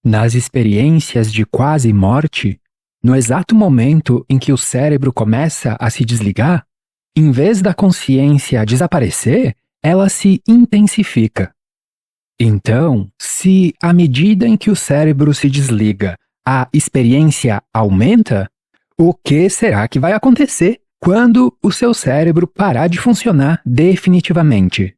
Nas experiências de quase morte, no exato momento em que o cérebro começa a se desligar, em vez da consciência desaparecer, ela se intensifica. Então, se à medida em que o cérebro se desliga, a experiência aumenta, o que será que vai acontecer quando o seu cérebro parar de funcionar definitivamente?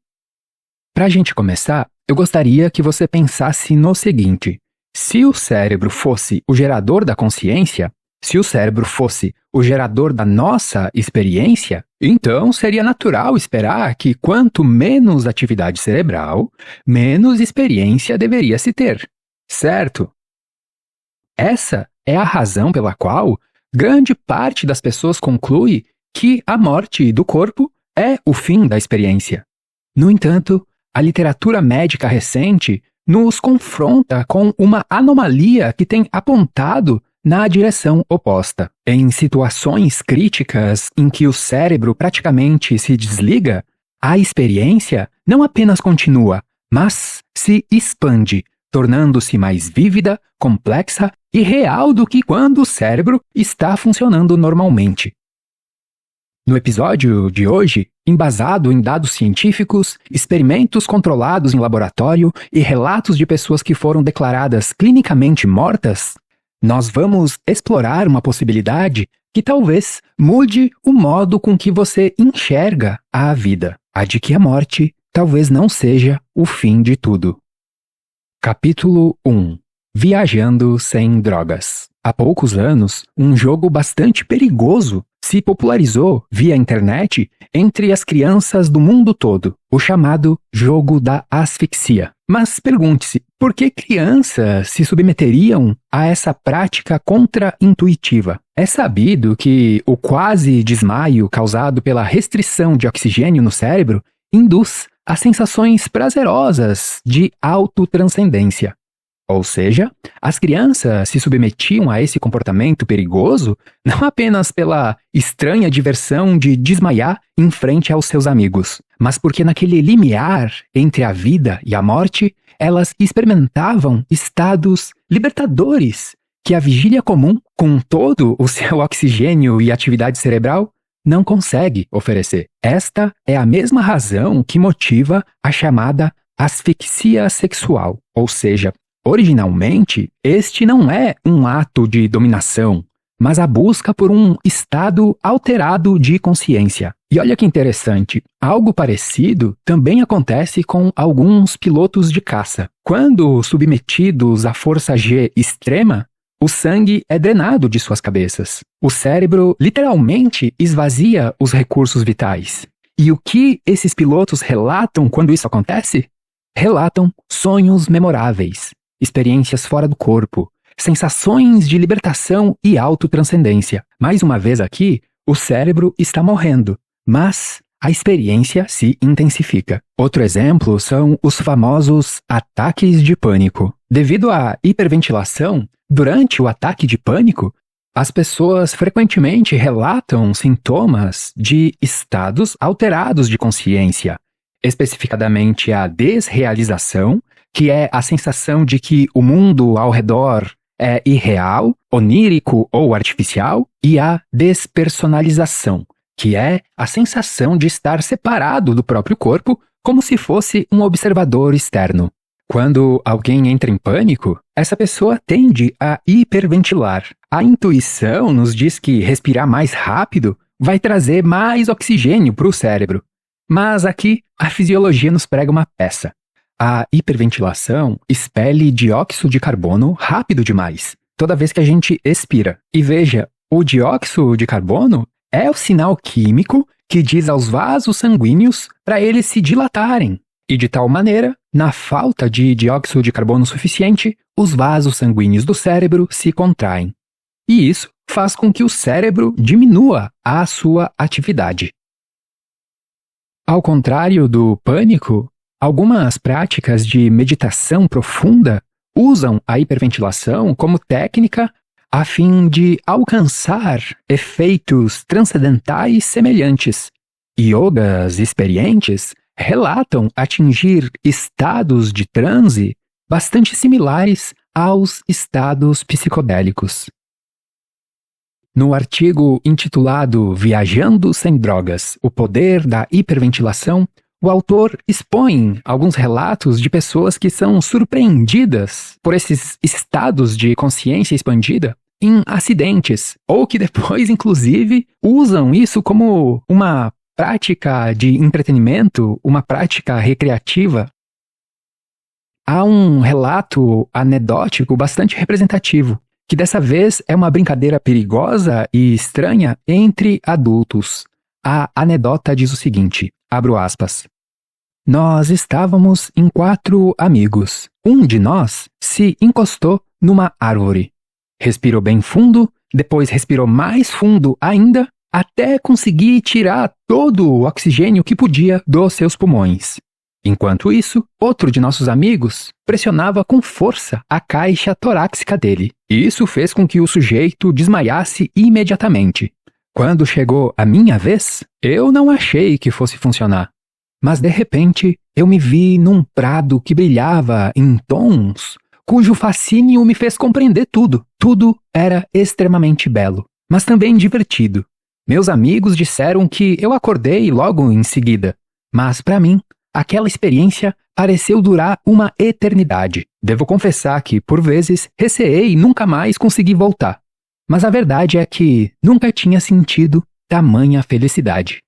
Para a gente começar, eu gostaria que você pensasse no seguinte: se o cérebro fosse o gerador da consciência, se o cérebro fosse o gerador da nossa experiência, então seria natural esperar que quanto menos atividade cerebral, menos experiência deveria se ter, certo? Essa é a razão pela qual grande parte das pessoas conclui que a morte do corpo é o fim da experiência. No entanto, a literatura médica recente nos confronta com uma anomalia que tem apontado na direção oposta. Em situações críticas em que o cérebro praticamente se desliga, a experiência não apenas continua, mas se expande, tornando-se mais vívida, complexa e real do que quando o cérebro está funcionando normalmente. No episódio de hoje, embasado em dados científicos, experimentos controlados em laboratório e relatos de pessoas que foram declaradas clinicamente mortas, nós vamos explorar uma possibilidade que talvez mude o modo com que você enxerga a vida, a de que a morte talvez não seja o fim de tudo. Capítulo 1. Viajando sem drogas. Há poucos anos, um jogo bastante perigoso se popularizou via internet entre as crianças do mundo todo, o chamado jogo da asfixia. Mas pergunte-se, por que crianças se submeteriam a essa prática contra-intuitiva? É sabido que o quase desmaio causado pela restrição de oxigênio no cérebro induz a sensações prazerosas de autotranscendência. Ou seja, as crianças se submetiam a esse comportamento perigoso não apenas pela estranha diversão de desmaiar em frente aos seus amigos, mas porque naquele limiar entre a vida e a morte, elas experimentavam estados libertadores que a vigília comum, com todo o seu oxigênio e atividade cerebral, não consegue oferecer. Esta é a mesma razão que motiva a chamada asfixia sexual, ou seja, originalmente, este não é um ato de dominação, mas a busca por um estado alterado de consciência. E olha que interessante, algo parecido também acontece com alguns pilotos de caça. Quando submetidos à força G extrema, o sangue é drenado de suas cabeças. O cérebro literalmente esvazia os recursos vitais. E o que esses pilotos relatam quando isso acontece? Relatam sonhos memoráveis, experiências fora do corpo, sensações de libertação e autotranscendência. Mais uma vez aqui, o cérebro está morrendo, mas a experiência se intensifica. Outro exemplo são os famosos ataques de pânico. Devido à hiperventilação, durante o ataque de pânico, as pessoas frequentemente relatam sintomas de estados alterados de consciência, especificadamente a desrealização, que é a sensação de que o mundo ao redor é irreal, onírico ou artificial, e a despersonalização, que é a sensação de estar separado do próprio corpo, como se fosse um observador externo. Quando alguém entra em pânico, essa pessoa tende a hiperventilar. A intuição nos diz que respirar mais rápido vai trazer mais oxigênio para o cérebro. Mas aqui a fisiologia nos prega uma peça. A hiperventilação expele dióxido de carbono rápido demais, toda vez que a gente expira. E veja, o dióxido de carbono é o sinal químico que diz aos vasos sanguíneos para eles se dilatarem. E de tal maneira, na falta de dióxido de carbono suficiente, os vasos sanguíneos do cérebro se contraem. E isso faz com que o cérebro diminua a sua atividade. Ao contrário do pânico, algumas práticas de meditação profunda usam a hiperventilação como técnica a fim de alcançar efeitos transcendentais semelhantes. Yogas experientes relatam atingir estados de transe bastante similares aos estados psicodélicos. No artigo intitulado Viajando Sem Drogas, o poder da hiperventilação, o autor expõe alguns relatos de pessoas que são surpreendidas por esses estados de consciência expandida em acidentes, ou que depois, inclusive, usam isso como uma prática de entretenimento, uma prática recreativa. Há um relato anedótico bastante representativo, que dessa vez é uma brincadeira perigosa e estranha entre adultos. A anedota diz o seguinte, abro aspas. Nós estávamos em 4 amigos. Um de nós se encostou numa árvore. Respirou bem fundo, depois respirou mais fundo ainda, até conseguir tirar todo o oxigênio que podia dos seus pulmões. Enquanto isso, outro de nossos amigos pressionava com força a caixa torácica dele. E isso fez com que o sujeito desmaiasse imediatamente. Quando chegou a minha vez, eu não achei que fosse funcionar. Mas de repente, eu me vi num prado que brilhava em tons, cujo fascínio me fez compreender tudo. Tudo era extremamente belo, mas também divertido. Meus amigos disseram que eu acordei logo em seguida, mas para mim, aquela experiência pareceu durar uma eternidade. Devo confessar que, por vezes, receei nunca mais conseguir voltar. Mas a verdade é que nunca tinha sentido tamanha felicidade.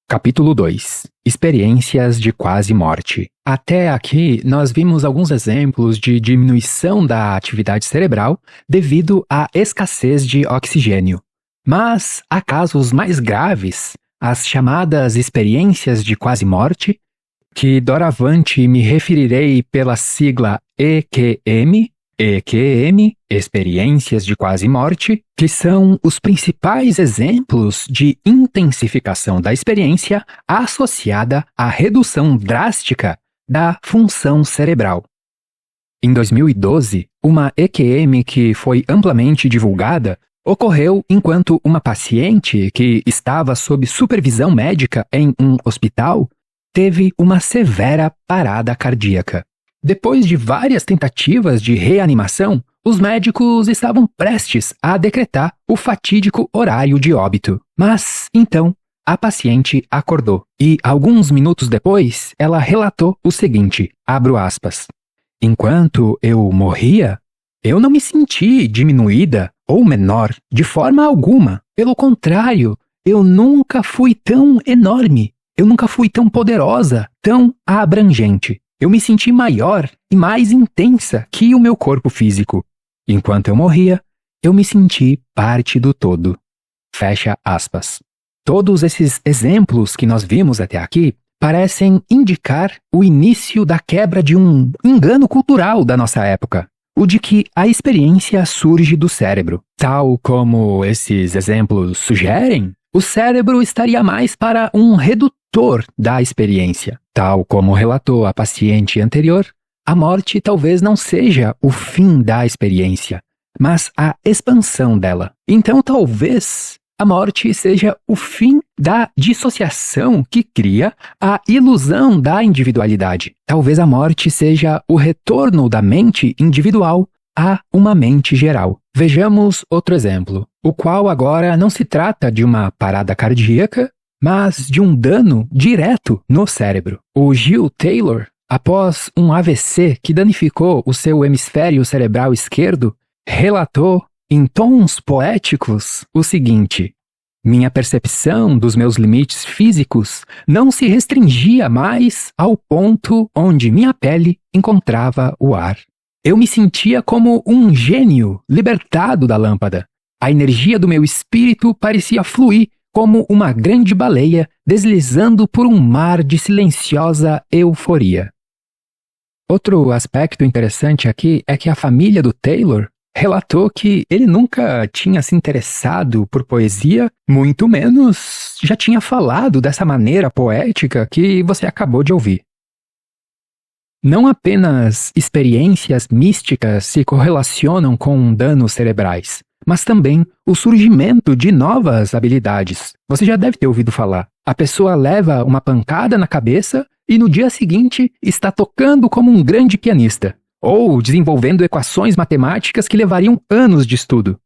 Capítulo 2. Experiências de quase morte. Até aqui, nós vimos alguns exemplos de diminuição da atividade cerebral devido à escassez de oxigênio. Mas há casos mais graves, as chamadas experiências de quase morte, que doravante me referirei pela sigla EQM, experiências de quase morte, que são os principais exemplos de intensificação da experiência associada à redução drástica da função cerebral. Em 2012, uma EQM que foi amplamente divulgada ocorreu enquanto uma paciente que estava sob supervisão médica em um hospital teve uma severa parada cardíaca. Depois de várias tentativas de reanimação, os médicos estavam prestes a decretar o fatídico horário de óbito. Mas, então, a paciente acordou e, alguns minutos depois, ela relatou o seguinte, abro aspas, enquanto eu morria, eu não me senti diminuída ou menor de forma alguma. Pelo contrário, eu nunca fui tão enorme, eu nunca fui tão poderosa, tão abrangente. Eu me senti maior e mais intensa que o meu corpo físico. Enquanto eu morria, eu me senti parte do todo. Fecha aspas. Todos esses exemplos que nós vimos até aqui parecem indicar o início da quebra de um engano cultural da nossa época, o de que a experiência surge do cérebro. Tal como esses exemplos sugerem, o cérebro estaria mais para um redutor da experiência. Tal como relatou a paciente anterior, a morte talvez não seja o fim da experiência, mas a expansão dela. Então talvez a morte seja o fim da dissociação que cria a ilusão da individualidade. Talvez a morte seja o retorno da mente individual a uma mente geral. Vejamos outro exemplo, o qual agora não se trata de uma parada cardíaca, mas de um dano direto no cérebro. O Gil Taylor, após um AVC que danificou o seu hemisfério cerebral esquerdo, relatou em tons poéticos o seguinte: minha percepção dos meus limites físicos não se restringia mais ao ponto onde minha pele encontrava o ar. Eu me sentia como um gênio libertado da lâmpada. A energia do meu espírito parecia fluir como uma grande baleia deslizando por um mar de silenciosa euforia. Outro aspecto interessante aqui é que a família do Taylor relatou que ele nunca tinha se interessado por poesia, muito menos já tinha falado dessa maneira poética que você acabou de ouvir. Não apenas experiências místicas se correlacionam com danos cerebrais, mas também o surgimento de novas habilidades. Você já deve ter ouvido falar. A pessoa leva uma pancada na cabeça e no dia seguinte está tocando como um grande pianista. ou desenvolvendo equações matemáticas que levariam anos de estudo.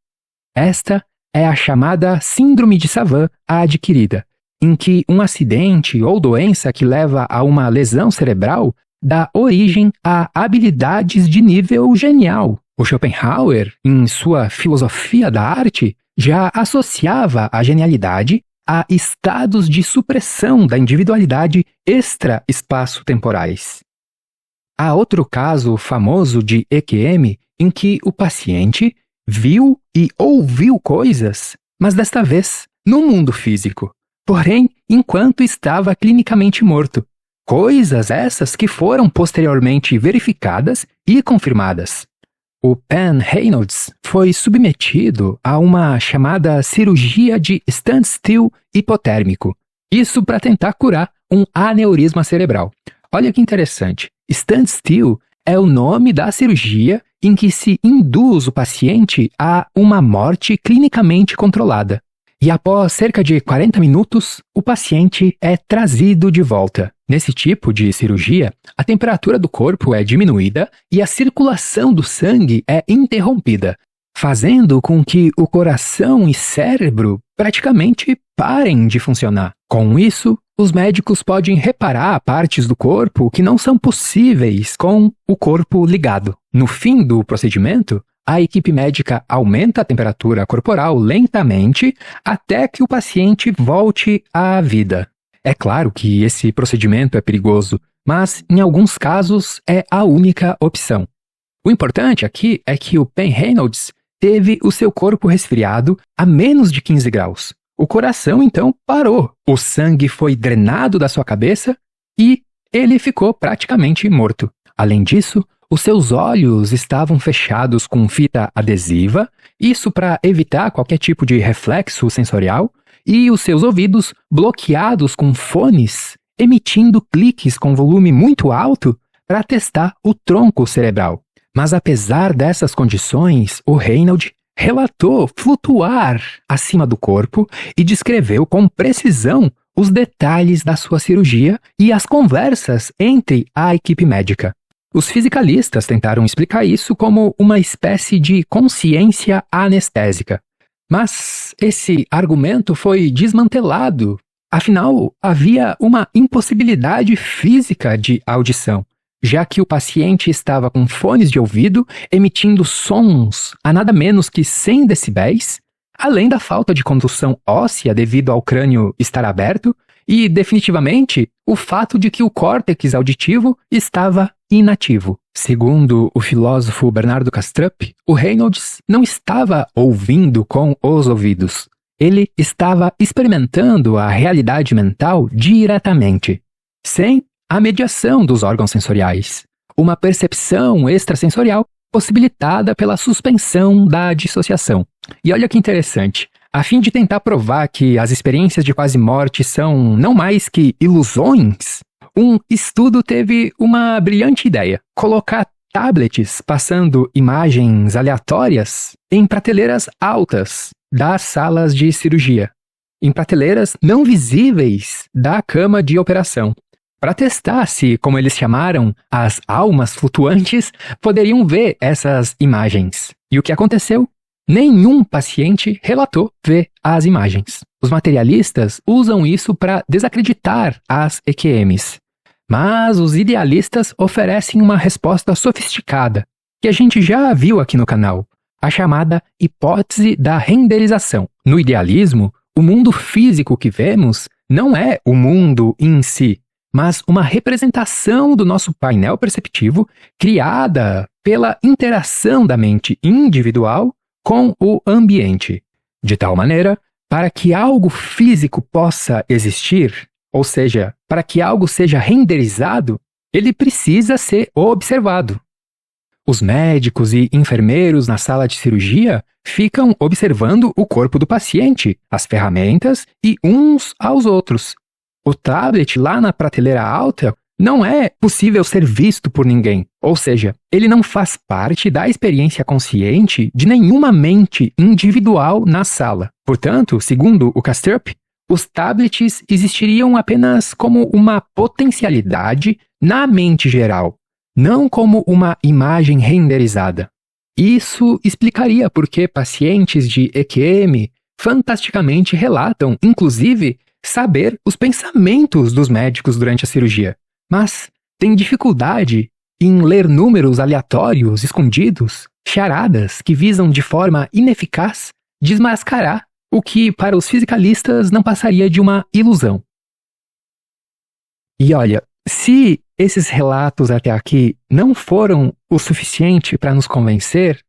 Esta é a chamada Síndrome de Savant adquirida, em que um acidente ou doença que leva a uma lesão cerebral dá origem a habilidades de nível genial. O Schopenhauer, em sua filosofia da arte, já associava a genialidade a estados de supressão da individualidade extra-espaço-temporais. Há outro caso famoso de EQM em que o paciente viu e ouviu coisas, mas desta vez no mundo físico, porém enquanto estava clinicamente morto. Coisas essas que foram posteriormente verificadas e confirmadas. O Penn-Reynolds foi submetido a uma chamada cirurgia de standstill hipotérmico. Isso para tentar curar um aneurisma cerebral. Olha que interessante. Standstill é o nome da cirurgia em que se induz o paciente a uma morte clinicamente controlada. E após cerca de 40 minutos, o paciente é trazido de volta. Nesse tipo de cirurgia, a temperatura do corpo é diminuída e a circulação do sangue é interrompida, fazendo com que o coração e cérebro praticamente parem de funcionar. Com isso, os médicos podem reparar partes do corpo que não são possíveis com o corpo ligado. No fim do procedimento, a equipe médica aumenta a temperatura corporal lentamente até que o paciente volte à vida. É claro que esse procedimento é perigoso, mas em alguns casos é a única opção. O importante aqui é que o Penn-Reynolds teve o seu corpo resfriado a menos de 15 graus. O coração então parou, o sangue foi drenado da sua cabeça e ele ficou praticamente morto. Além disso, os seus olhos estavam fechados com fita adesiva, isso para evitar qualquer tipo de reflexo sensorial, e os seus ouvidos bloqueados com fones, emitindo cliques com volume muito alto para testar o tronco cerebral. Mas apesar dessas condições, o Reynolds relatou flutuar acima do corpo e descreveu com precisão os detalhes da sua cirurgia e as conversas entre a equipe médica. Os fisicalistas tentaram explicar isso como uma espécie de consciência anestésica. Mas esse argumento foi desmantelado. Afinal, havia uma impossibilidade física de audição, já que o paciente estava com fones de ouvido emitindo sons a nada menos que 100 decibéis, além da falta de condução óssea devido ao crânio estar aberto e, definitivamente, o fato de que o córtex auditivo estava inativo. Segundo o filósofo Bernardo Kastrup, o Reynolds não estava ouvindo com os ouvidos. Ele estava experimentando a realidade mental diretamente, sem a mediação dos órgãos sensoriais. Uma percepção extrasensorial possibilitada pela suspensão da dissociação. E olha que interessante. A fim de tentar provar que as experiências de quase morte são não mais que ilusões, um estudo teve uma brilhante ideia: colocar tablets passando imagens aleatórias em prateleiras altas das salas de cirurgia, em prateleiras não visíveis da cama de operação, para testar se, como eles chamaram, as almas flutuantes poderiam ver essas imagens. E o que aconteceu? Nenhum paciente relatou ver as imagens. Os materialistas usam isso para desacreditar as EQMs. Mas os idealistas oferecem uma resposta sofisticada, que a gente já viu aqui no canal, a chamada hipótese da renderização. No idealismo, o mundo físico que vemos não é o mundo em si, mas uma representação do nosso painel perceptivo criada pela interação da mente individual com o ambiente. De tal maneira, para que algo físico possa existir, ou seja, para que algo seja renderizado, ele precisa ser observado. Os médicos e enfermeiros na sala de cirurgia ficam observando o corpo do paciente, as ferramentas e uns aos outros. O tablet lá na prateleira alta não é possível ser visto por ninguém, ou seja, ele não faz parte da experiência consciente de nenhuma mente individual na sala. Portanto, segundo o Kastrup, os tablets existiriam apenas como uma potencialidade na mente geral, não como uma imagem renderizada. Isso explicaria por que pacientes de EQM fantasticamente relatam, inclusive, saber os pensamentos dos médicos durante a cirurgia, mas têm dificuldade em ler números aleatórios escondidos, charadas que visam de forma ineficaz desmascarar o que para os fisicalistas não passaria de uma ilusão. E olha, se esses relatos até aqui não foram o suficiente para nos convencer,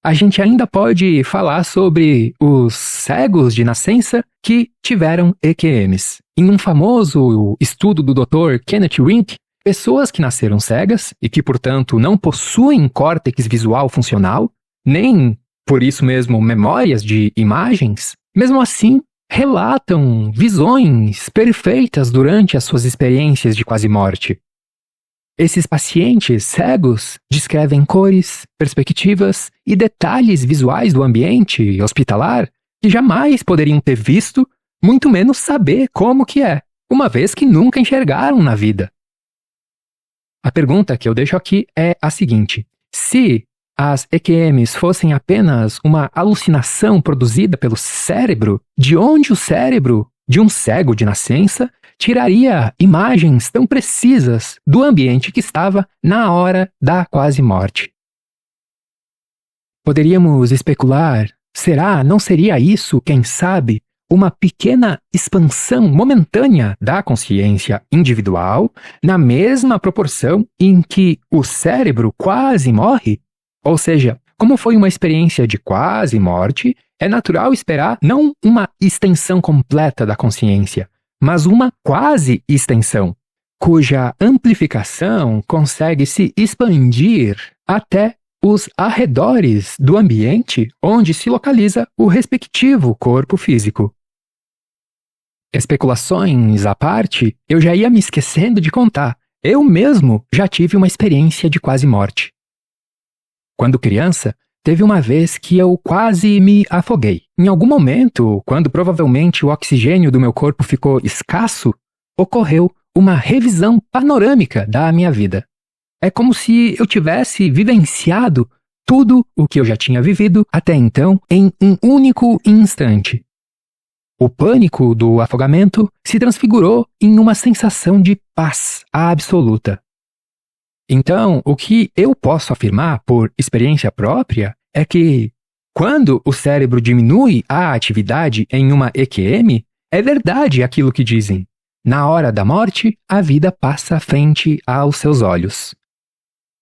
a gente ainda pode falar sobre os cegos de nascença que tiveram EQMs. Em um famoso estudo do Dr. Kenneth Rink, pessoas que nasceram cegas e que, portanto, não possuem córtex visual funcional, nem, por isso mesmo, memórias de imagens, mesmo assim, relatam visões perfeitas durante as suas experiências de quase-morte. Esses pacientes cegos descrevem cores, perspectivas e detalhes visuais do ambiente hospitalar que jamais poderiam ter visto, muito menos saber como que é, uma vez que nunca enxergaram na vida. A pergunta que eu deixo aqui é a seguinte: se as EQMs fossem apenas uma alucinação produzida pelo cérebro, de onde o cérebro de um cego de nascença tiraria imagens tão precisas do ambiente que estava na hora da quase-morte? Poderíamos especular, não seria isso, quem sabe, uma pequena expansão momentânea da consciência individual na mesma proporção em que o cérebro quase morre? Ou seja, como foi uma experiência de quase morte, é natural esperar não uma extensão completa da consciência, mas uma quase extensão, cuja amplificação consegue se expandir até os arredores do ambiente onde se localiza o respectivo corpo físico. Especulações à parte, eu já ia me esquecendo de contar. Eu mesmo já tive uma experiência de quase morte. Quando criança, teve uma vez que eu quase me afoguei. Em algum momento, quando provavelmente o oxigênio do meu corpo ficou escasso, ocorreu uma revisão panorâmica da minha vida. É como se eu tivesse vivenciado tudo o que eu já tinha vivido até então em um único instante. O pânico do afogamento se transfigurou em uma sensação de paz absoluta. Então, o que eu posso afirmar por experiência própria é que, quando o cérebro diminui a atividade em uma EQM, é verdade aquilo que dizem. Na hora da morte, a vida passa frente aos seus olhos.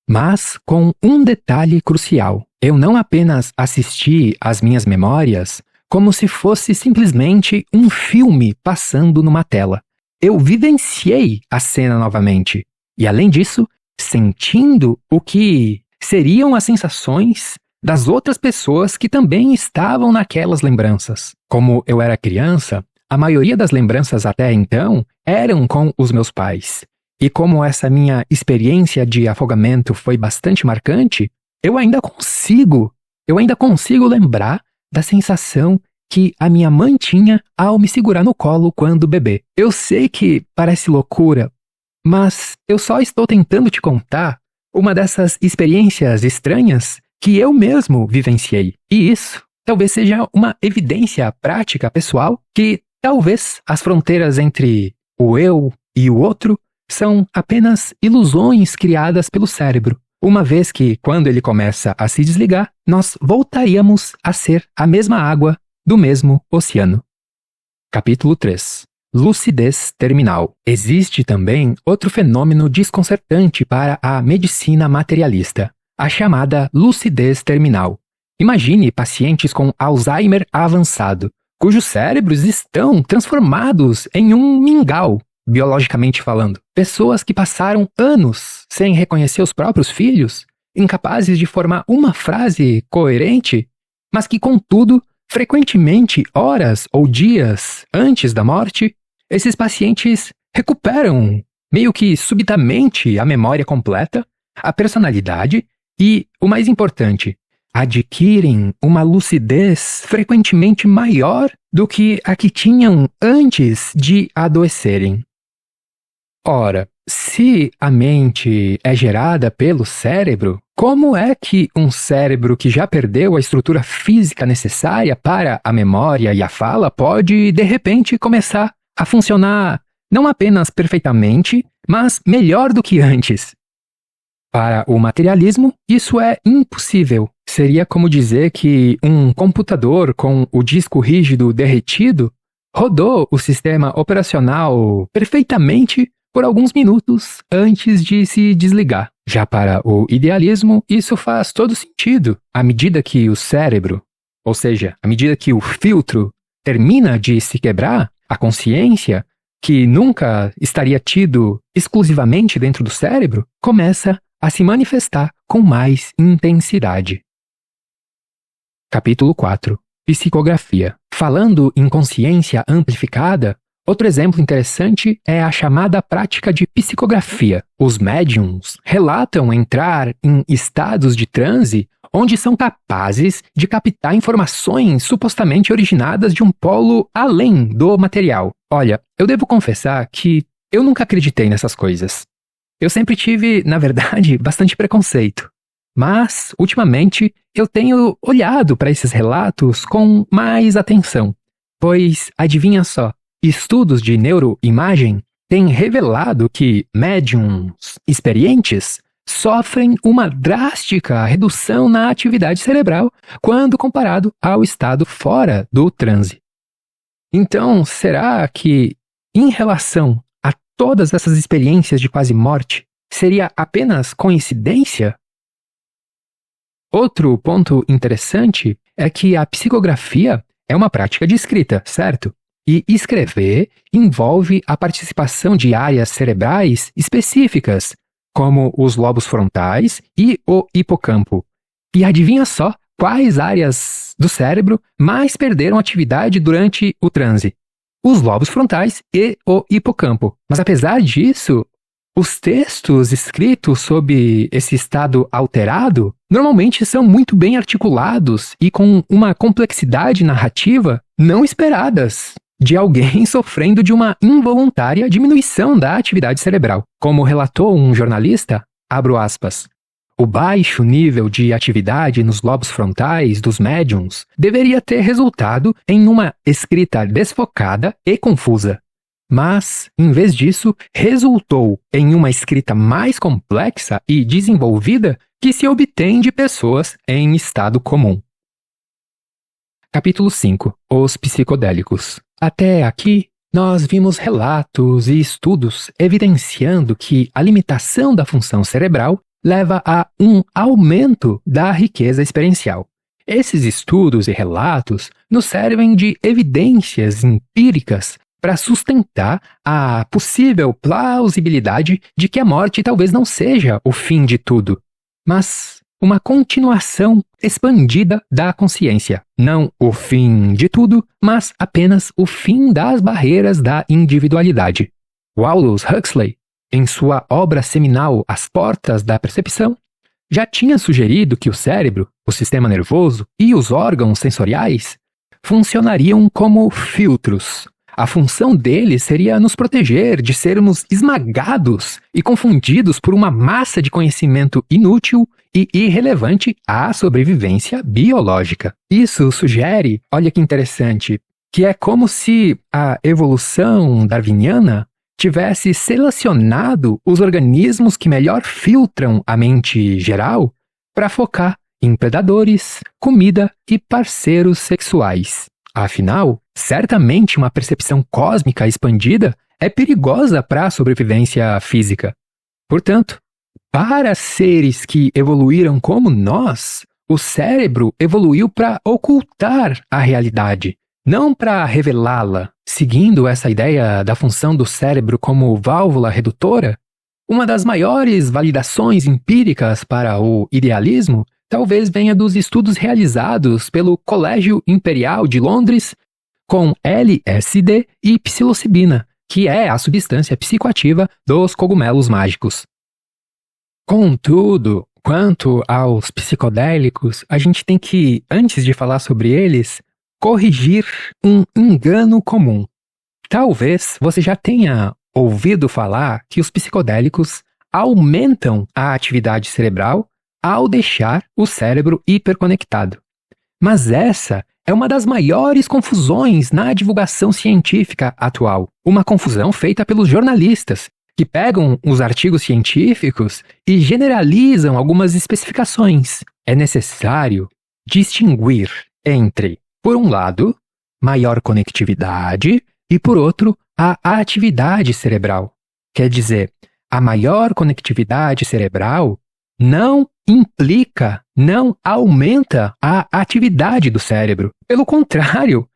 Mas com um detalhe crucial: eu não apenas assisti às minhas memórias como se fosse simplesmente um filme passando numa tela. Eu vivenciei a cena novamente. E, além disso, sentindo o que seriam as sensações das outras pessoas que também estavam naquelas lembranças. Como eu era criança, a maioria das lembranças até então eram com os meus pais. E como essa minha experiência de afogamento foi bastante marcante, eu ainda consigo lembrar da sensação que a minha mãe tinha ao me segurar no colo quando bebê. Eu sei que parece loucura, mas eu só estou tentando te contar uma dessas experiências estranhas que eu mesmo vivenciei. E isso talvez seja uma evidência prática pessoal que talvez as fronteiras entre o eu e o outro são apenas ilusões criadas pelo cérebro, uma vez que, quando ele começa a se desligar, nós voltaríamos a ser a mesma água do mesmo oceano. Capítulo 3. Lucidez terminal. Existe também outro fenômeno desconcertante para a medicina materialista, a chamada lucidez terminal. Imagine pacientes com Alzheimer avançado, cujos cérebros estão transformados em um mingau, biologicamente falando. Pessoas que passaram anos sem reconhecer os próprios filhos, incapazes de formar uma frase coerente, mas que, contudo, frequentemente, horas ou dias antes da morte, esses pacientes recuperam, meio que subitamente, a memória completa, a personalidade e, o mais importante, adquirem uma lucidez frequentemente maior do que a que tinham antes de adoecerem. Ora, se a mente é gerada pelo cérebro, como é que um cérebro que já perdeu a estrutura física necessária para a memória e a fala pode, de repente, começar a funcionar não apenas perfeitamente, mas melhor do que antes? Para o materialismo, isso é impossível. Seria como dizer que um computador com o disco rígido derretido rodou o sistema operacional perfeitamente por alguns minutos antes de se desligar. Já para o idealismo, isso faz todo sentido. À medida que o cérebro, ou seja, à medida que o filtro termina de se quebrar, a consciência, que nunca estaria tido exclusivamente dentro do cérebro, começa a se manifestar com mais intensidade. Capítulo 4. Psicografia. Falando em consciência amplificada, outro exemplo interessante é a chamada prática de psicografia. Os médiums relatam entrar em estados de transe onde são capazes de captar informações supostamente originadas de um polo além do material. Olha, eu devo confessar que eu nunca acreditei nessas coisas. Eu sempre tive, na verdade, bastante preconceito. Mas, ultimamente, eu tenho olhado para esses relatos com mais atenção. Pois, adivinha só, estudos de neuroimagem têm revelado que médiums experientes sofrem uma drástica redução na atividade cerebral quando comparado ao estado fora do transe. Então, será que, em relação a todas essas experiências de quase morte, seria apenas coincidência? Outro ponto interessante é que a psicografia é uma prática de escrita, certo? E escrever envolve a participação de áreas cerebrais específicas, como os lobos frontais e o hipocampo. E adivinha só quais áreas do cérebro mais perderam atividade durante o transe? Os lobos frontais e o hipocampo. Mas apesar disso, os textos escritos sob esse estado alterado normalmente são muito bem articulados e com uma complexidade narrativa não esperadas de alguém sofrendo de uma involuntária diminuição da atividade cerebral. Como relatou um jornalista, abro aspas, o baixo nível de atividade nos lobos frontais dos médiums deveria ter resultado em uma escrita desfocada e confusa. Mas, em vez disso, resultou em uma escrita mais complexa e desenvolvida que se obtém de pessoas em estado comum. Capítulo 5. Os psicodélicos. Até aqui, nós vimos relatos e estudos evidenciando que a limitação da função cerebral leva a um aumento da riqueza experiencial. Esses estudos e relatos nos servem de evidências empíricas para sustentar a possível plausibilidade de que a morte talvez não seja o fim de tudo, mas uma continuação expandida da consciência. Não o fim de tudo, mas apenas o fim das barreiras da individualidade. Aldous Huxley, em sua obra seminal As Portas da Percepção, já tinha sugerido que o cérebro, o sistema nervoso e os órgãos sensoriais funcionariam como filtros. A função deles seria nos proteger de sermos esmagados e confundidos por uma massa de conhecimento inútil e irrelevante à sobrevivência biológica. Isso sugere, olha que interessante, que é como se a evolução darwiniana tivesse selecionado os organismos que melhor filtram a mente geral para focar em predadores, comida e parceiros sexuais. Afinal, certamente uma percepção cósmica expandida é perigosa para a sobrevivência física. Portanto, para seres que evoluíram como nós, o cérebro evoluiu para ocultar a realidade, não para revelá-la. Seguindo essa ideia da função do cérebro como válvula redutora, uma das maiores validações empíricas para o idealismo talvez venha dos estudos realizados pelo Colégio Imperial de Londres com LSD e psilocibina, que é a substância psicoativa dos cogumelos mágicos. Contudo, quanto aos psicodélicos, a gente tem que, antes de falar sobre eles, corrigir um engano comum. Talvez você já tenha ouvido falar que os psicodélicos aumentam a atividade cerebral ao deixar o cérebro hiperconectado. Mas essa é uma das maiores confusões na divulgação científica atual. Uma confusão feita pelos jornalistas, que pegam os artigos científicos e generalizam algumas especificações. É necessário distinguir entre, por um lado, maior conectividade e, por outro, a atividade cerebral. Quer dizer, a maior conectividade cerebral não implica, não aumenta a atividade do cérebro. Pelo contrário,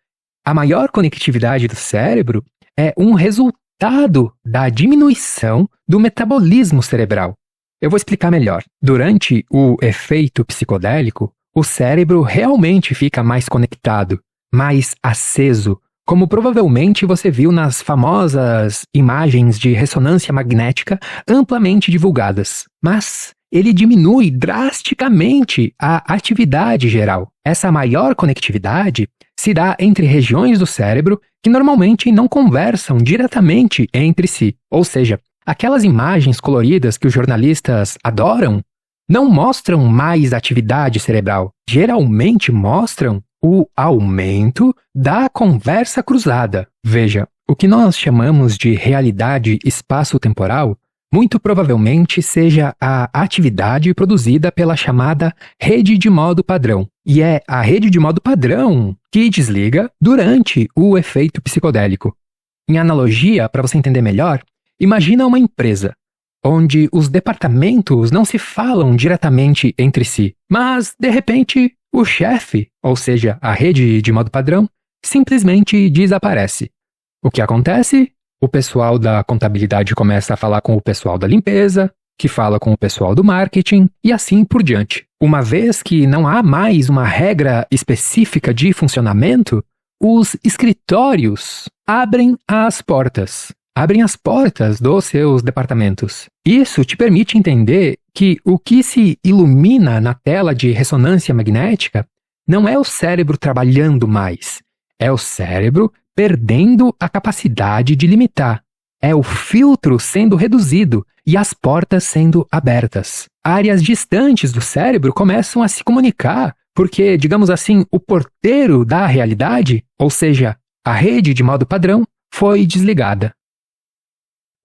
a maior conectividade do cérebro é um resultado da diminuição do metabolismo cerebral. Eu vou explicar melhor. Durante o efeito psicodélico, o cérebro realmente fica mais conectado, mais aceso, como provavelmente você viu nas famosas imagens de ressonância magnética amplamente divulgadas. Mas ele diminui drasticamente a atividade geral. Essa maior conectividade se dá entre regiões do cérebro que normalmente não conversam diretamente entre si. Ou seja, aquelas imagens coloridas que os jornalistas adoram não mostram mais atividade cerebral. Geralmente mostram o aumento da conversa cruzada. Veja, o que nós chamamos de realidade espaço-temporal muito provavelmente seja a atividade produzida pela chamada rede de modo padrão. E é a rede de modo padrão que desliga durante o efeito psicodélico. Em analogia, para você entender melhor, imagina uma empresa onde os departamentos não se falam diretamente entre si, mas, de repente, o chefe, ou seja, a rede de modo padrão, simplesmente desaparece. O que acontece? O pessoal da contabilidade começa a falar com o pessoal da limpeza, que fala com o pessoal do marketing e assim por diante. Uma vez que não há mais uma regra específica de funcionamento, os escritórios abrem as portas dos seus departamentos. Isso te permite entender que o que se ilumina na tela de ressonância magnética não é o cérebro trabalhando mais, é o cérebro perdendo a capacidade de limitar. É o filtro sendo reduzido e as portas sendo abertas. Áreas distantes do cérebro começam a se comunicar porque, digamos assim, o porteiro da realidade, ou seja, a rede de modo padrão, foi desligada.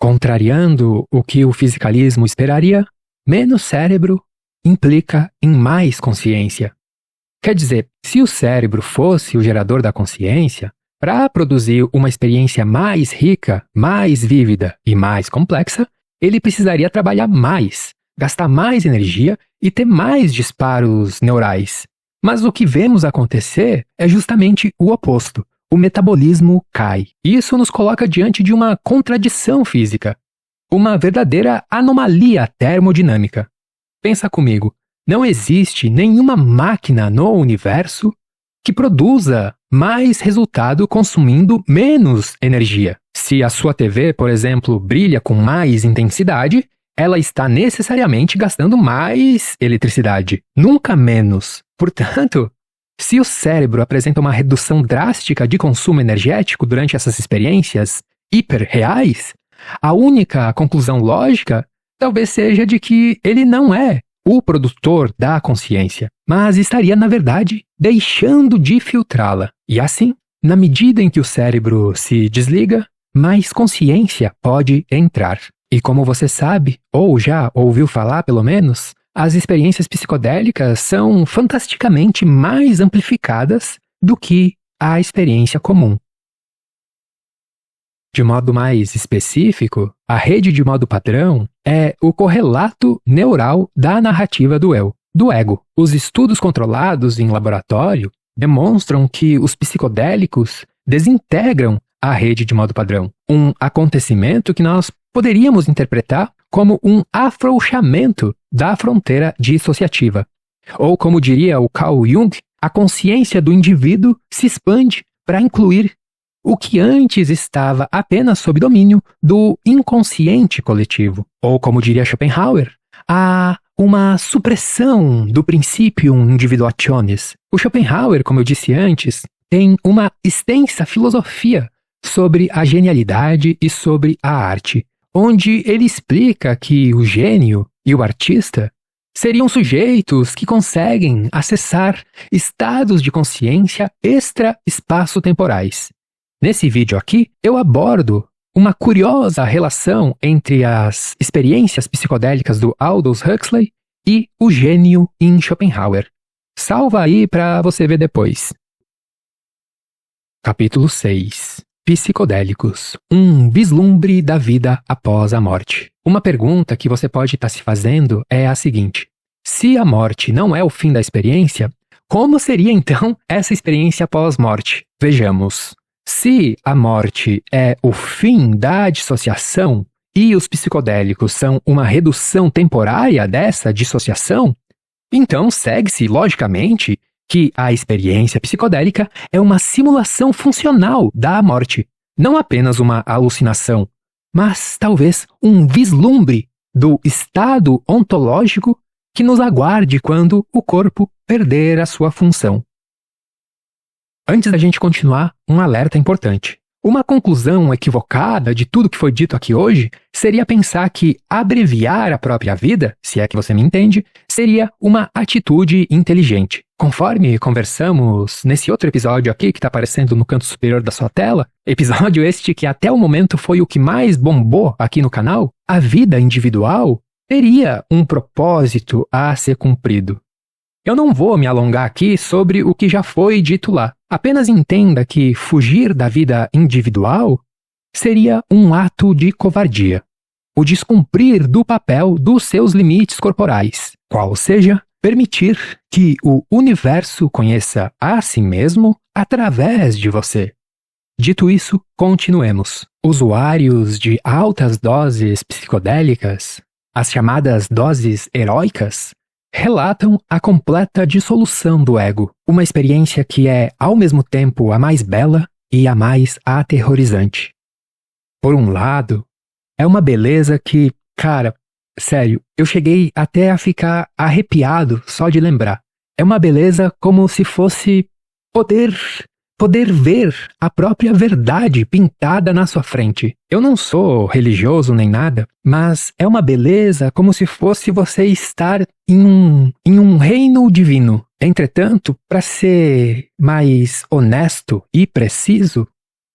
Contrariando o que o fisicalismo esperaria, menos cérebro implica em mais consciência. Quer dizer, se o cérebro fosse o gerador da consciência, para produzir uma experiência mais rica, mais vívida e mais complexa, ele precisaria trabalhar mais, gastar mais energia e ter mais disparos neurais. Mas o que vemos acontecer é justamente o oposto. O metabolismo cai. Isso nos coloca diante de uma contradição física, uma verdadeira anomalia termodinâmica. Pensa comigo, não existe nenhuma máquina no universo que produza mais resultado consumindo menos energia. Se a sua TV, por exemplo, brilha com mais intensidade, ela está necessariamente gastando mais eletricidade, nunca menos. Portanto, se o cérebro apresenta uma redução drástica de consumo energético durante essas experiências hiperreais, a única conclusão lógica talvez seja de que ele não é o produtor da consciência, mas estaria, na verdade, deixando de filtrá-la. E assim, na medida em que o cérebro se desliga, mais consciência pode entrar. E como você sabe, ou já ouviu falar pelo menos, as experiências psicodélicas são fantasticamente mais amplificadas do que a experiência comum. De modo mais específico, a rede de modo padrão é o correlato neural da narrativa do eu, do ego. Os estudos controlados em laboratório demonstram que os psicodélicos desintegram a rede de modo padrão, um acontecimento que nós poderíamos interpretar como um afrouxamento da fronteira dissociativa. Ou, como diria o Carl Jung, a consciência do indivíduo se expande para incluir o que antes estava apenas sob domínio do inconsciente coletivo. Ou, como diria Schopenhauer, há uma supressão do principium individuationis. O Schopenhauer, como eu disse antes, tem uma extensa filosofia sobre a genialidade e sobre a arte, onde ele explica que o gênio e o artista seriam sujeitos que conseguem acessar estados de consciência extra-espaço-temporais. Nesse vídeo aqui, eu abordo uma curiosa relação entre as experiências psicodélicas do Aldous Huxley e o gênio em Schopenhauer. Salva aí para você ver depois. Capítulo 6. Psicodélicos. Um vislumbre da vida após a morte. Uma pergunta que você pode estar se fazendo é a seguinte: se a morte não é o fim da experiência, como seria então essa experiência pós-morte? Vejamos. Se a morte é o fim da dissociação e os psicodélicos são uma redução temporária dessa dissociação, então segue-se, logicamente, que a experiência psicodélica é uma simulação funcional da morte, não apenas uma alucinação, mas talvez um vislumbre do estado ontológico que nos aguarde quando o corpo perder a sua função. Antes da gente continuar, um alerta importante. Uma conclusão equivocada de tudo que foi dito aqui hoje seria pensar que abreviar a própria vida, se é que você me entende, seria uma atitude inteligente. Conforme conversamos nesse outro episódio aqui que está aparecendo no canto superior da sua tela, episódio este que até o momento foi o que mais bombou aqui no canal, a vida individual teria um propósito a ser cumprido. Eu não vou me alongar aqui sobre o que já foi dito lá. Apenas entenda que fugir da vida individual seria um ato de covardia, o descumprir do papel dos seus limites corporais, qual seja, permitir que o universo conheça a si mesmo através de você. Dito isso, continuemos. Usuários de altas doses psicodélicas, as chamadas doses heróicas, relatam a completa dissolução do ego, uma experiência que é, ao mesmo tempo, a mais bela e a mais aterrorizante. Por um lado, é uma beleza que, cara, sério, eu cheguei até a ficar arrepiado só de lembrar. É uma beleza como se fosse poder ver a própria verdade pintada na sua frente. Eu não sou religioso nem nada, mas é uma beleza como se fosse você estar em um reino divino. Entretanto, para ser mais honesto e preciso,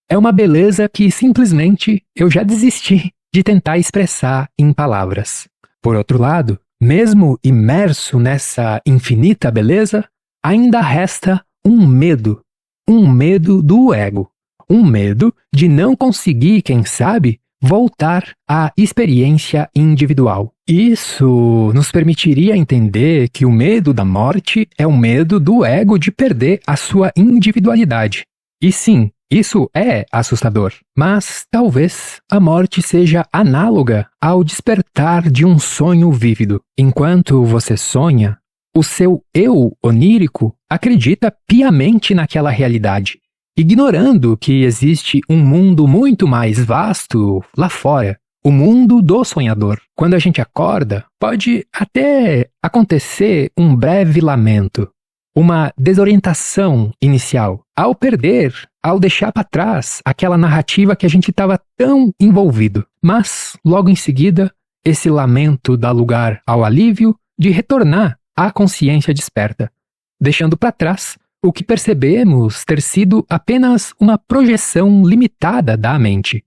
é uma beleza que simplesmente eu já desisti de tentar expressar em palavras. Por outro lado, mesmo imerso nessa infinita beleza, ainda resta um medo do ego, um medo de não conseguir, quem sabe, voltar à experiência individual. Isso nos permitiria entender que o medo da morte é o medo do ego de perder a sua individualidade. E sim, isso é assustador, mas talvez a morte seja análoga ao despertar de um sonho vívido. Enquanto você sonha, o seu eu onírico acredita piamente naquela realidade, ignorando que existe um mundo muito mais vasto lá fora, o mundo do sonhador. Quando a gente acorda, pode até acontecer um breve lamento, uma desorientação inicial, ao deixar para trás aquela narrativa que a gente estava tão envolvido. Mas, logo em seguida, esse lamento dá lugar ao alívio de retornar à consciência desperta, deixando para trás o que percebemos ter sido apenas uma projeção limitada da mente.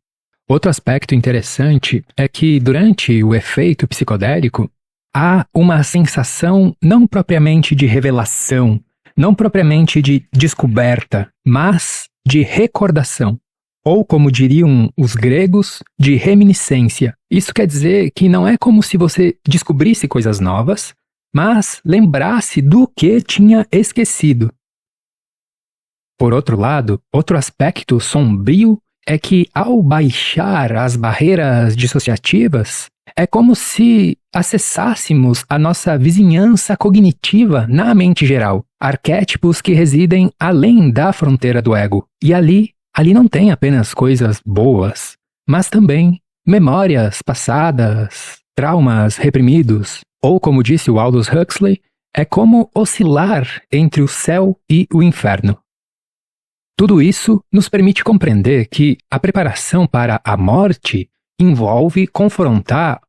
Outro aspecto interessante é que, durante o efeito psicodélico, há uma sensação não propriamente de revelação, não propriamente de descoberta, mas de recordação. Ou, como diriam os gregos, de reminiscência. Isso quer dizer que não é como se você descobrisse coisas novas, mas lembrasse do que tinha esquecido. Por outro lado, outro aspecto sombrio é que, ao baixar as barreiras dissociativas, é como se acessássemos a nossa vizinhança cognitiva na mente geral, arquétipos que residem além da fronteira do ego. E ali não tem apenas coisas boas, mas também memórias passadas, traumas reprimidos, ou, como disse o Aldous Huxley, é como oscilar entre o céu e o inferno. Tudo isso nos permite compreender que a preparação para a morte envolve confrontar,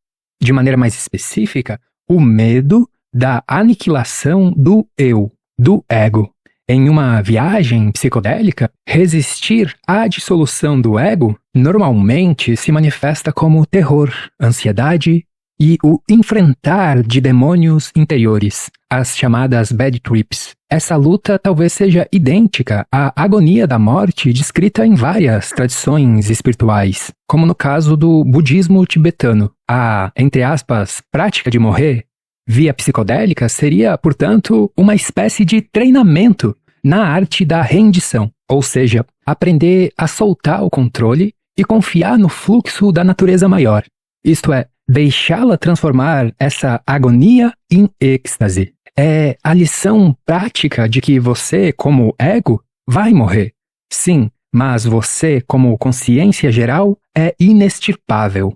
de maneira mais específica, o medo da aniquilação do eu, do ego. Em uma viagem psicodélica, resistir à dissolução do ego normalmente se manifesta como terror, ansiedade e o enfrentar de demônios interiores, as chamadas bad trips. Essa luta talvez seja idêntica à agonia da morte descrita em várias tradições espirituais, como no caso do budismo tibetano. A, entre aspas, prática de morrer via psicodélica seria, portanto, uma espécie de treinamento na arte da rendição, ou seja, aprender a soltar o controle e confiar no fluxo da natureza maior, isto é, deixá-la transformar essa agonia em êxtase. É a lição prática de que você, como ego, vai morrer. Sim, mas você, como consciência geral, é inextirpável.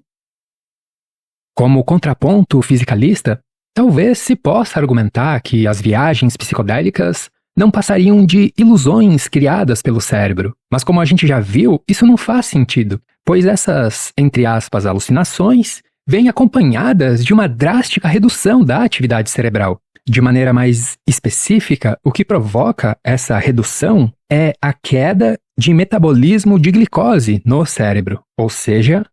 Como contraponto fisicalista, talvez se possa argumentar que as viagens psicodélicas não passariam de ilusões criadas pelo cérebro. Mas como a gente já viu, isso não faz sentido, pois essas, entre aspas, alucinações vêm acompanhadas de uma drástica redução da atividade cerebral. De maneira mais específica, o que provoca essa redução é a queda de metabolismo de glicose no cérebro, ou seja,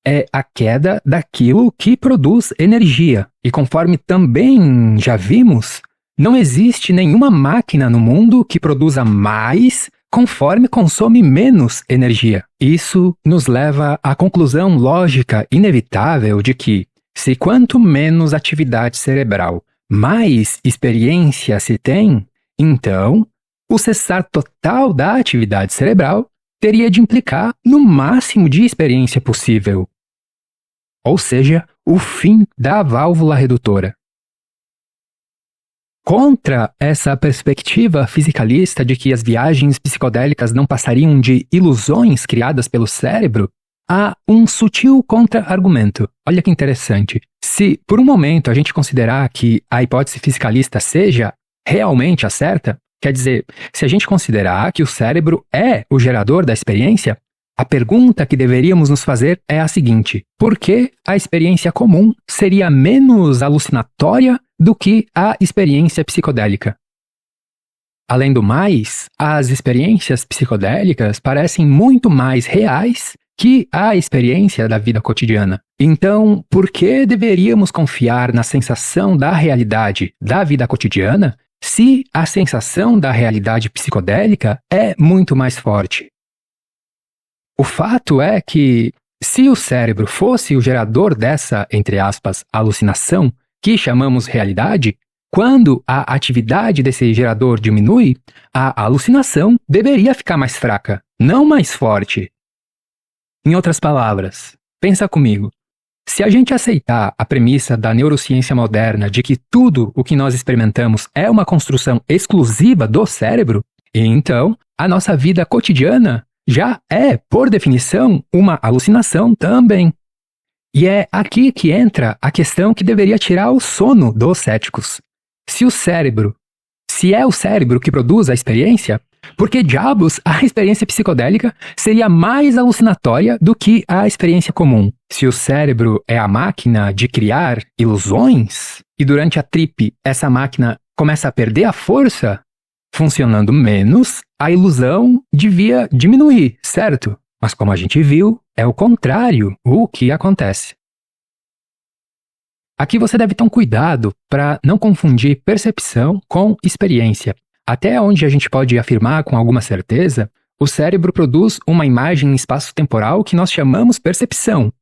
é a queda daquilo que produz energia. E conforme também já vimos, não existe nenhuma máquina no mundo que produza mais conforme consome menos energia. Isso nos leva à conclusão lógica inevitável de que, se quanto menos atividade cerebral, mais experiência se tem, então o cessar total da atividade cerebral teria de implicar no máximo de experiência possível, ou seja, o fim da válvula redutora. Contra essa perspectiva fisicalista de que as viagens psicodélicas não passariam de ilusões criadas pelo cérebro, há um sutil contra-argumento. Olha que interessante. Se, por um momento, a gente considerar que a hipótese fisicalista seja realmente a certa, quer dizer, se a gente considerar que o cérebro é o gerador da experiência, a pergunta que deveríamos nos fazer é a seguinte: por que a experiência comum seria menos alucinatória do que a experiência psicodélica? Além do mais, as experiências psicodélicas parecem muito mais reais que a experiência da vida cotidiana. Então, por que deveríamos confiar na sensação da realidade da vida cotidiana se a sensação da realidade psicodélica é muito mais forte? O fato é que, se o cérebro fosse o gerador dessa, entre aspas, alucinação que chamamos realidade, quando a atividade desse gerador diminui, a alucinação deveria ficar mais fraca, não mais forte. Em outras palavras, pensa comigo. Se a gente aceitar a premissa da neurociência moderna de que tudo o que nós experimentamos é uma construção exclusiva do cérebro, então a nossa vida cotidiana já é, por definição, uma alucinação também. E é aqui que entra a questão que deveria tirar o sono dos céticos. Se é o cérebro que produz a experiência, por que diabos a experiência psicodélica seria mais alucinatória do que a experiência comum? Se o cérebro é a máquina de criar ilusões, e durante a trip essa máquina começa a perder a força, funcionando menos, a ilusão devia diminuir, certo? Mas como a gente viu, é o contrário o que acontece. Aqui você deve ter um cuidado para não confundir percepção com experiência. Até onde a gente pode afirmar com alguma certeza, o cérebro produz uma imagem espaço-temporal que nós chamamos percepção,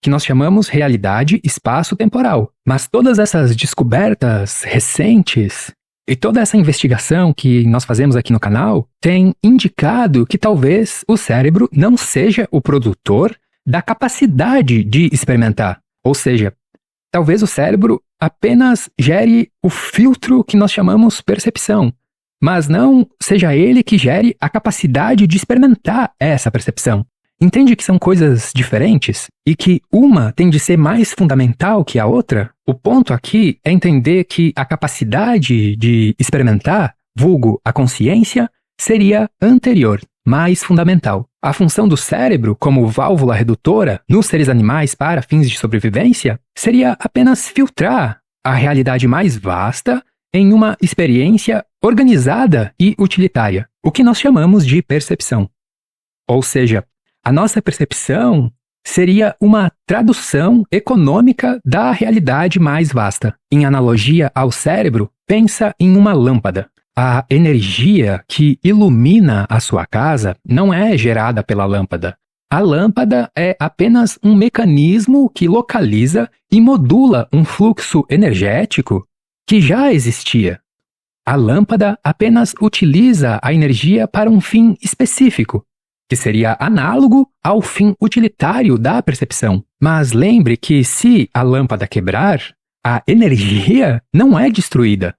que nós chamamos realidade espaço-temporal. Mas todas essas descobertas recentes e toda essa investigação que nós fazemos aqui no canal tem indicado que talvez o cérebro não seja o produtor da capacidade de experimentar. Ou seja, talvez o cérebro apenas gere o filtro que nós chamamos percepção, mas não seja ele que gere a capacidade de experimentar essa percepção. Entende que são coisas diferentes e que uma tem de ser mais fundamental que a outra? O ponto aqui é entender que a capacidade de experimentar, vulgo a consciência, seria anterior. mais fundamental. A função do cérebro, como válvula redutora nos seres animais para fins de sobrevivência, seria apenas filtrar a realidade mais vasta em uma experiência organizada e utilitária, o que nós chamamos de percepção. Ou seja, a nossa percepção seria uma tradução econômica da realidade mais vasta. Em analogia ao cérebro, pensa em uma lâmpada. A energia que ilumina a sua casa não é gerada pela lâmpada. A lâmpada é apenas um mecanismo que localiza e modula um fluxo energético que já existia. A lâmpada apenas utiliza a energia para um fim específico, que seria análogo ao fim utilitário da percepção. Mas lembre que se a lâmpada quebrar, a energia não é destruída.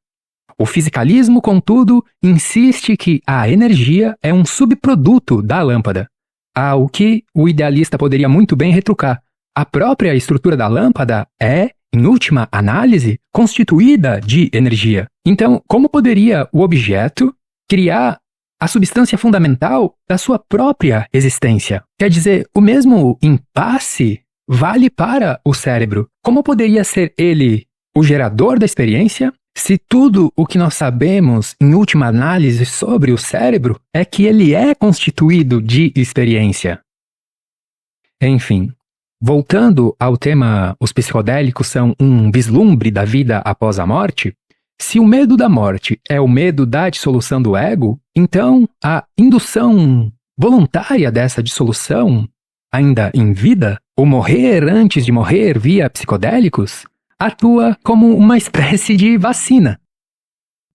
O fisicalismo, contudo, insiste que a energia é um subproduto da lâmpada, ao que o idealista poderia muito bem retrucar. A própria estrutura da lâmpada é, em última análise, constituída de energia. Então, como poderia o objeto criar a substância fundamental da sua própria existência? Quer dizer, o mesmo impasse vale para o cérebro. Como poderia ser ele o gerador da experiência, se tudo o que nós sabemos, em última análise, sobre o cérebro é que ele é constituído de experiência? Enfim, voltando ao tema, os psicodélicos são um vislumbre da vida após a morte. Se o medo da morte é o medo da dissolução do ego, então a indução voluntária dessa dissolução, ainda em vida, o morrer antes de morrer via psicodélicos, atua como uma espécie de vacina.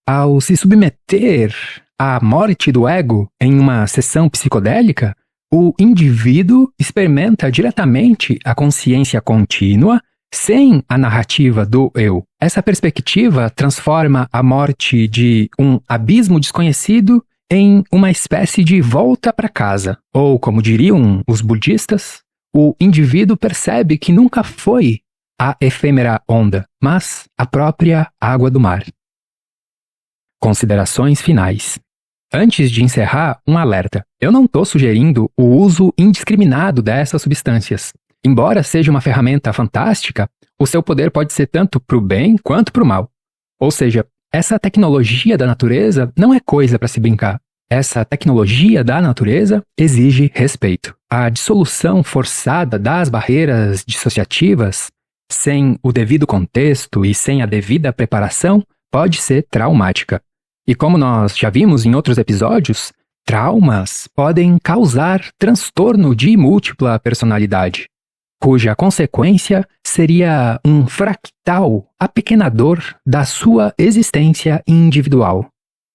Ao se submeter à morte do ego em uma sessão psicodélica, o indivíduo experimenta diretamente a consciência contínua sem a narrativa do eu. Essa perspectiva transforma a morte de um abismo desconhecido em uma espécie de volta para casa. Ou, como diriam os budistas, o indivíduo percebe que nunca foi a efêmera onda, mas a própria água do mar. Considerações finais. Antes de encerrar, um alerta. Eu não estou sugerindo o uso indiscriminado dessas substâncias. Embora seja uma ferramenta fantástica, o seu poder pode ser tanto para o bem quanto para o mal. Ou seja, essa tecnologia da natureza não é coisa para se brincar. Essa tecnologia da natureza exige respeito. A dissolução forçada das barreiras dissociativas, sem o devido contexto e sem a devida preparação, pode ser traumática. E como nós já vimos em outros episódios, traumas podem causar transtorno de múltipla personalidade, cuja consequência seria um fractal apequenador da sua existência individual.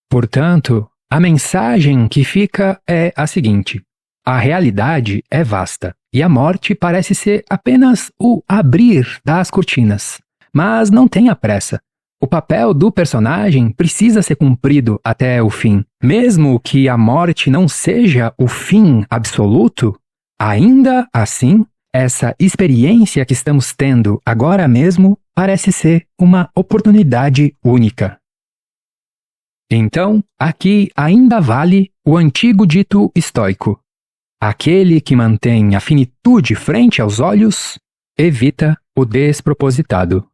Portanto, a mensagem que fica é a seguinte: a realidade é vasta e a morte parece ser apenas o abrir das cortinas. Mas não tenha pressa. O papel do personagem precisa ser cumprido até o fim. Mesmo que a morte não seja o fim absoluto, ainda assim, essa experiência que estamos tendo agora mesmo parece ser uma oportunidade única. Então, aqui ainda vale o antigo dito estoico: aquele que mantém a finitude frente aos olhos evita o despropositado.